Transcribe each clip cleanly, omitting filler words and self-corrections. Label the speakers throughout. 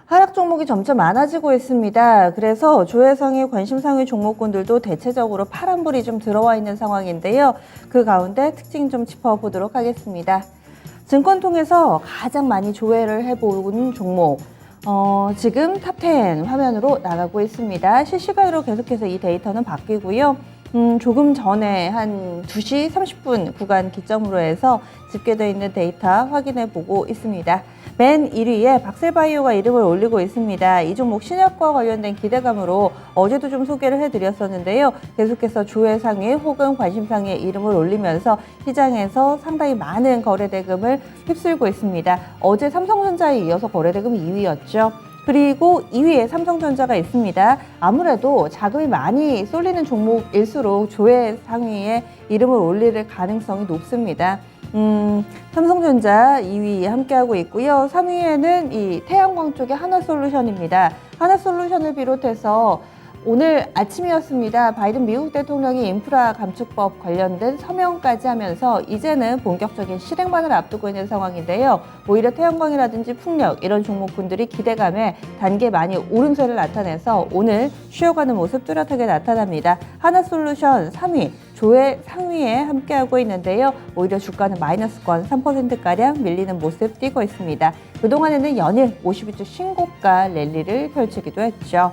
Speaker 1: 하락 종목이 점점 많아지고 있습니다. 그래서 조회상위, 관심상위 종목군들도 대체적으로 파란불이 좀 들어와 있는 상황인데요. 그 가운데 특징 좀 짚어보도록 하겠습니다. 증권통에서 가장 많이 조회를 해본 종목, 지금 탑10 화면으로 나가고 있습니다. 실시간으로 계속해서 이 데이터는 바뀌고요. 조금 전에 한 2시 30분 구간 기점으로 해서 집계되어 있는 데이터 확인해 보고 있습니다. 맨 1위에 박셀바이오가 이름을 올리고 있습니다. 이 종목 신약과 관련된 기대감으로 어제도 좀 소개를 해드렸었는데요. 계속해서 조회상위 혹은 관심상위에 이름을 올리면서 시장에서 상당히 많은 거래대금을 휩쓸고 있습니다. 어제 삼성전자에 이어서 거래대금 2위였죠. 그리고 2위에 삼성전자가 있습니다. 아무래도 자금이 많이 쏠리는 종목일수록 조회 상위에 이름을 올릴 가능성이 높습니다. 삼성전자 2위 함께하고 있고요. 3위에는 이 태양광 쪽의 하나솔루션입니다. 하나솔루션을 비롯해서 오늘 아침이었습니다. 바이든 미국 대통령이 인프라 감축법 관련된 서명까지 하면서 이제는 본격적인 실행만을 앞두고 있는 상황인데요. 오히려 태양광이라든지 풍력 이런 종목군들이 기대감에 단계 많이 오름세를 나타내서 오늘 쉬어가는 모습 뚜렷하게 나타납니다. 하나솔루션 3위, 조회 상위에 함께하고 있는데요. 오히려 주가는 마이너스권 3%가량 밀리는 모습 띄고 있습니다. 그동안에는 연일 52주 신고가 랠리를 펼치기도 했죠.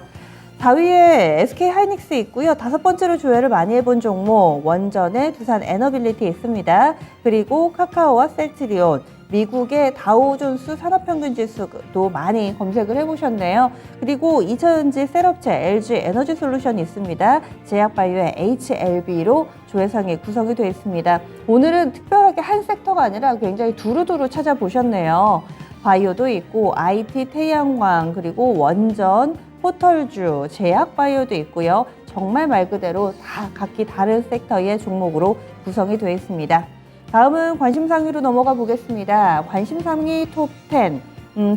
Speaker 1: 4위에 SK하이닉스 있고요. 5번째로 조회를 많이 해본 종목 원전의 두산 에너빌리티 있습니다. 그리고 카카오와 셀트리온, 미국의 다우존스 산업평균지수도 많이 검색을 해보셨네요. 그리고 2차전지 셀업체 LG 에너지솔루션이 있습니다. 제약바이오의 HLB로 조회상이 구성이 되어 있습니다. 오늘은 특별하게 한 섹터가 아니라 굉장히 두루두루 찾아보셨네요. 바이오도 있고 IT, 태양광, 그리고 원전, 포털주, 제약바이오도 있고요. 정말 말 그대로 다 각기 다른 섹터의 종목으로 구성이 되어 있습니다. 다음은 관심상위로 넘어가 보겠습니다. 관심상위 톱10.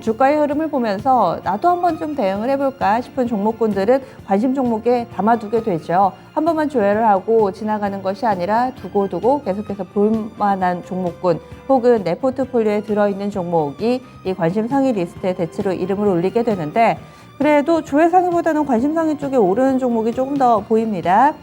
Speaker 1: 주가의 흐름을 보면서 나도 한번 좀 대응을 해볼까 싶은 종목군들은 관심 종목에 담아두게 되죠. 한 번만 조회를 하고 지나가는 것이 아니라 두고두고 계속해서 볼만한 종목군 혹은 내 포트폴리오에 들어있는 종목이 이 관심 상위 리스트에 대체로 이름을 올리게 되는데 그래도 조회 상위보다는 관심 상위 쪽에 오르는 종목이 조금 더 보입니다.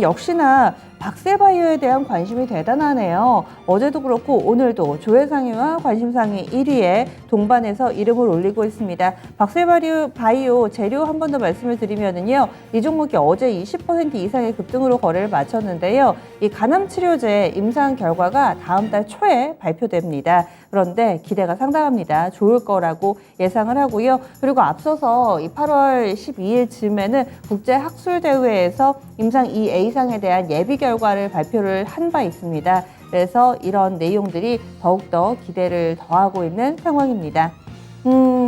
Speaker 1: 역시나 박셀바이오에 대한 관심이 대단하네요. 어제도 그렇고 오늘도 조회 상위와 관심 상위 1위에 동반해서 이름을 올리고 있습니다. 박셀바이오 재료 한 번 더 말씀을 드리면은요. 이 종목이 어제 20% 이상의 급등으로 거래를 마쳤는데요. 이 간암 치료제 임상 결과가 다음 달 초에 발표됩니다. 그런데 기대가 상당합니다. 좋을 거라고 예상을 하고요. 그리고 앞서서 이 8월 12일쯤에는 국제학술대회에서 임상 2A상에 대한 예비 결과를 발표를 한 바 있습니다. 그래서 이런 내용들이 더욱더 기대를 더하고 있는 상황입니다.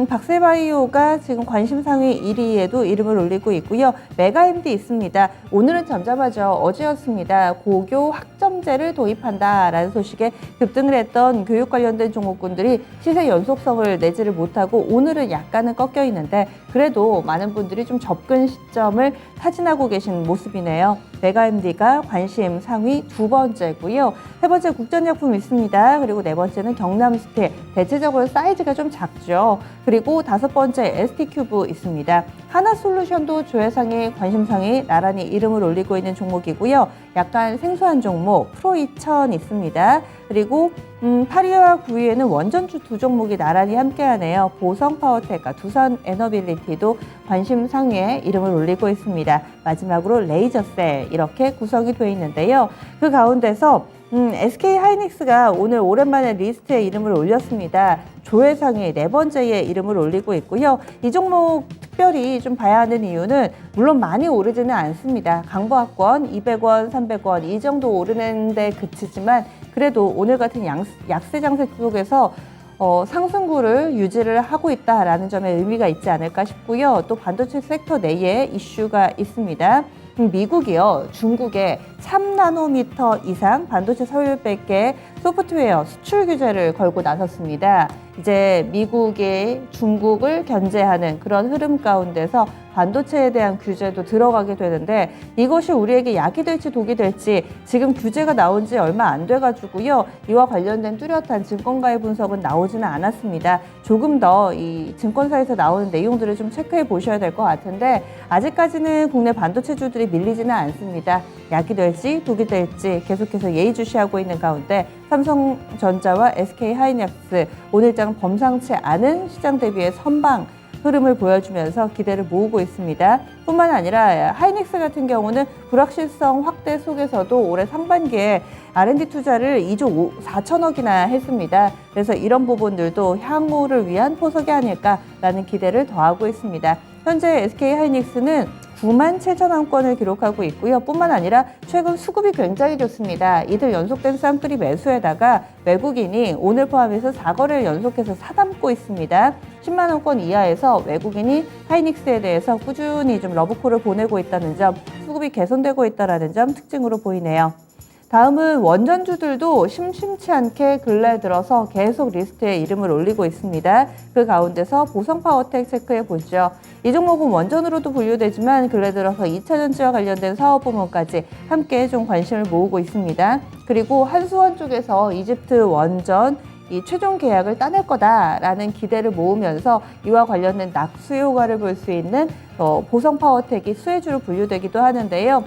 Speaker 1: 박셀바이오가 지금 관심 상위 1위에도 이름을 올리고 있고요. 메가MD 있습니다. 오늘은 잠잠하죠. 어제였습니다. 고교 학점제를 도입한다라는 소식에 급등을 했던 교육 관련된 종목군들이 시세 연속성을 내지를 못하고 오늘은 약간은 꺾여 있는데 그래도 많은 분들이 좀 접근 시점을 타진하고 계신 모습이네요. 메가MD가 관심 상위 2번째고요. 3번째 국전약품 있습니다. 그리고 4번째는 경남스틸. 대체적으로 사이즈가 좀 작죠. 그리고 5번째 ST큐브 있습니다. 하나솔루션도 조회상위, 관심상위 나란히 이름을 올리고 있는 종목이고요. 약간 생소한 종목 프로2000 있습니다. 그리고 8위와 9위에는 원전주 두 종목이 나란히 함께하네요. 보성파워텍과 두산에너빌리티도 관심 상위에 이름을 올리고 있습니다. 마지막으로 레이저셀 이렇게 구성이 되어 있는데요. 그 가운데서 SK하이닉스가 오늘 오랜만에 리스트에 이름을 올렸습니다. 조회상위 4번째에 이름을 올리고 있고요. 이 종목 특별히 좀 봐야 하는 이유는 물론 많이 오르지는 않습니다. 강보합권 200원, 300원 이 정도 오르는 데 그치지만 그래도 오늘 같은 약세 장세 속에서 상승구를 유지를 하고 있다라는 점에 의미가 있지 않을까 싶고요. 또 반도체 섹터 내에 이슈가 있습니다. 미국이요, 중국에 3나노미터 이상 반도체 서열 100개 소프트웨어 수출 규제를 걸고 나섰습니다. 이제 미국이 중국을 견제하는 그런 흐름 가운데서 반도체에 대한 규제도 들어가게 되는데 이것이 우리에게 약이 될지 독이 될지 지금 규제가 나온 지 얼마 안 돼가지고요. 이와 관련된 뚜렷한 증권가의 분석은 나오지는 않았습니다. 조금 더 이 증권사에서 나오는 내용들을 좀 체크해 보셔야 될 것 같은데 아직까지는 국내 반도체주들이 밀리지는 않습니다. 약이 될지 독이 될지 계속해서 예의주시하고 있는 가운데 삼성전자와 SK하이닉스 오늘장 범상치 않은 시장 대비의 선방 흐름을 보여주면서 기대를 모으고 있습니다. 뿐만 아니라 하이닉스 같은 경우는 불확실성 확대 속에서도 올해 상반기에 R&D 투자를 2조 4천억이나 했습니다. 그래서 이런 부분들도 향후를 위한 포석이 아닐까라는 기대를 더하고 있습니다. 현재 SK하이닉스는 9만 7천 원권을 기록하고 있고요. 뿐만 아니라 최근 수급이 굉장히 좋습니다. 이들 연속된 쌍끌이 매수에다가 외국인이 오늘 포함해서 4거래를 연속해서 사담고 있습니다. 10만 원권 이하에서 외국인이 하이닉스에 대해서 꾸준히 좀 러브콜을 보내고 있다는 점, 수급이 개선되고 있다는 점 특징으로 보이네요. 다음은 원전주들도 심심치 않게 근래 들어서 계속 리스트에 이름을 올리고 있습니다. 그 가운데서 보성파워텍 체크해 보죠. 이 종목은 원전으로도 분류되지만 근래 들어서 2차전지와 관련된 사업 부문까지 함께 좀 관심을 모으고 있습니다. 그리고 한수원 쪽에서 이집트 원전 이 최종 계약을 따낼 거다라는 기대를 모으면서 이와 관련된 낙수 효과를 볼 수 있는 보성파워텍이 수혜주로 분류되기도 하는데요.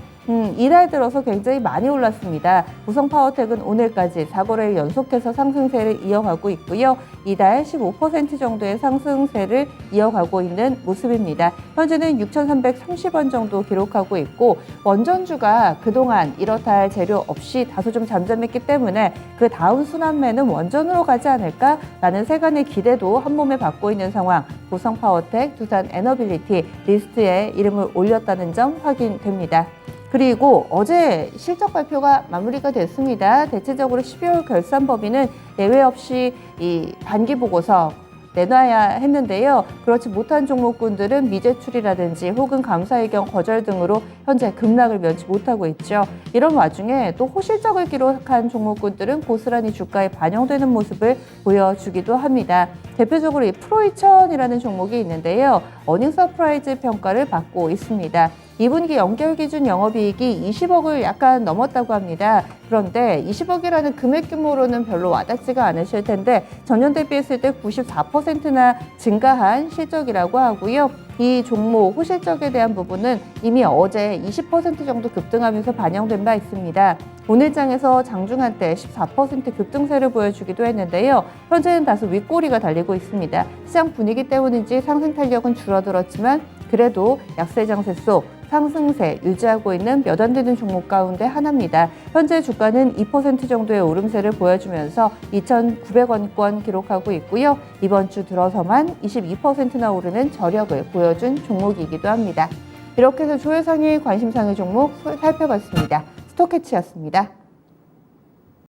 Speaker 1: 이달 들어서 굉장히 많이 올랐습니다. 보성파워텍은 오늘까지 4거래일 연속해서 상승세를 이어가고 있고요. 이달 15% 정도의 상승세를 이어가고 있는 모습입니다. 현재는 6,330원 정도 기록하고 있고 원전주가 그동안 이렇다 할 재료 없이 다소 좀 잠잠했기 때문에 그 다음 순환매는 원전으로 가지 않을까라는 세간의 기대도 한몸에 받고 있는 상황. 보성파워텍, 두산에너빌리티 리스트에 이름을 올렸다는 점 확인됩니다. 그리고 어제 실적 발표가 마무리가 됐습니다. 대체적으로 12월 결산 범위는 예외 없이 이 반기 보고서 내놔야 했는데요. 그렇지 못한 종목군들은 미제출이라든지 혹은 감사 의견 거절 등으로 현재 급락을 면치 못하고 있죠. 이런 와중에 또 호실적을 기록한 종목군들은 고스란히 주가에 반영되는 모습을 보여주기도 합니다. 대표적으로 이 프로2000이라는 종목이 있는데요. 어닝 서프라이즈 평가를 받고 있습니다. 2분기 연결 기준 영업이익이 20억을 약간 넘었다고 합니다. 그런데 20억이라는 금액 규모로는 별로 와닿지가 않으실 텐데 전년 대비했을 때 94%나 증가한 실적이라고 하고요. 이 종목 호실적에 대한 부분은 이미 어제 20% 정도 급등하면서 반영된 바 있습니다. 오늘장에서 장중한 때 14% 급등세를 보여주기도 했는데요. 현재는 다소 윗꼬리가 달리고 있습니다. 시장 분위기 때문인지 상승 탄력은 줄어들었지만 그래도 약세 장세 속 상승세 유지하고 있는 몇 안 되는 종목 가운데 하나입니다. 현재 주가는 2% 정도의 오름세를 보여주면서 2,900원권 기록하고 있고요. 이번 주 들어서만 22%나 오르는 저력을 보여준 종목이기도 합니다. 이렇게 해서 조회상의 관심상의 종목 살펴봤습니다. 스톡캐치였습니다.